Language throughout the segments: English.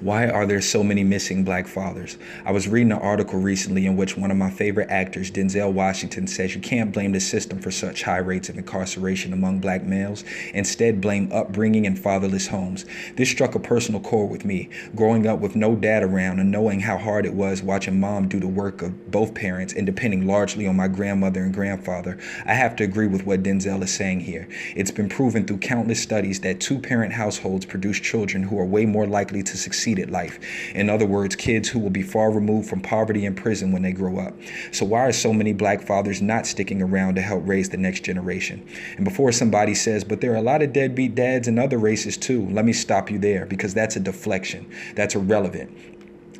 Why are there so many missing black fathers? I was reading an article recently in which one of my favorite actors, Denzel Washington, says you can't blame the system for such high rates of incarceration among black males. Instead, blame upbringing and fatherless homes. This struck a personal chord with me. Growing up with no dad around and knowing how hard it was watching mom do the work of both parents and depending largely on my grandmother and grandfather, I have to agree with what Denzel is saying here. It's been proven through countless studies that two-parent households produce children who are way more likely to succeed at life. In other words, kids who will be far removed from poverty and prison when they grow up. So why are so many black fathers not sticking around to help raise the next generation? And before somebody says, but there are a lot of deadbeat dads in other races too, let me stop you there, because that's a deflection. That's irrelevant.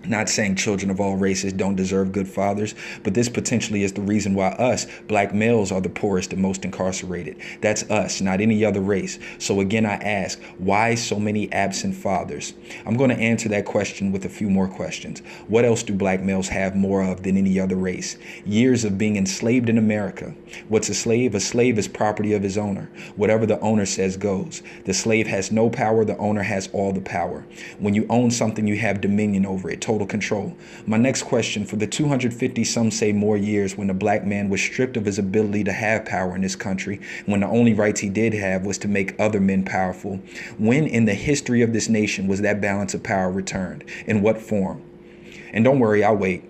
Not saying children of all races don't deserve good fathers, but this potentially is the reason why us, black males, are the poorest and most incarcerated. That's us, not any other race. So again, I ask, why so many absent fathers? I'm going to answer that question with a few more questions. What else do black males have more of than any other race? Years of being enslaved in America. What's a slave? A slave is property of his owner. Whatever the owner says goes. The slave has no power, the owner has all the power. When you own something, you have dominion over it. Total control. My next question, for the 250, some say more years when the black man was stripped of his ability to have power in this country, when the only rights he did have was to make other men powerful, when in the history of this nation was that balance of power returned? In what form? And don't worry, I'll wait.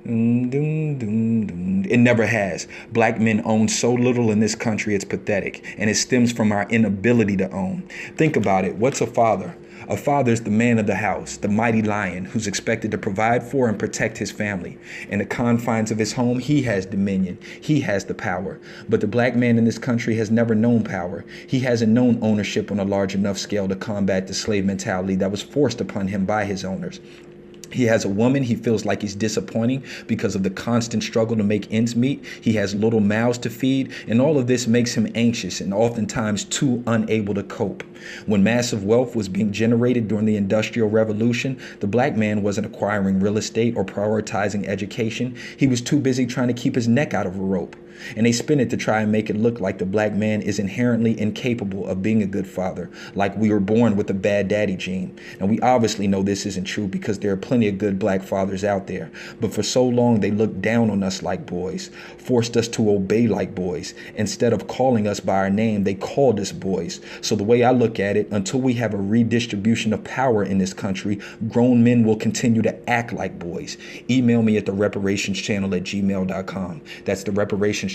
It never has. Black men own so little in this country, it's pathetic, and it stems from our inability to own. Think about it. What's a father? A father is the man of the house, the mighty lion who's expected to provide for and protect his family. In the confines of his home, he has dominion. He has the power. But the black man in this country has never known power. He hasn't known ownership on a large enough scale to combat the slave mentality that was forced upon him by his owners. He has a woman he feels like he's disappointing because of the constant struggle to make ends meet. He has little mouths to feed, and all of this makes him anxious and oftentimes too unable to cope. When massive wealth was being generated during the Industrial Revolution, the black man wasn't acquiring real estate or prioritizing education. He was too busy trying to keep his neck out of a rope. And they spin it to try and make it look like the black man is inherently incapable of being a good father, like we were born with a bad daddy gene. And we obviously know this isn't true because there are plenty of good black fathers out there. But for so long, they looked down on us like boys, forced us to obey like boys. Instead of calling us by our name, they called us boys. So the way I look at it, until we have a redistribution of power in this country, grown men will continue to act like boys. Email me at thereparationschannel@gmail.com. That's thereparationschannel@gmail.com.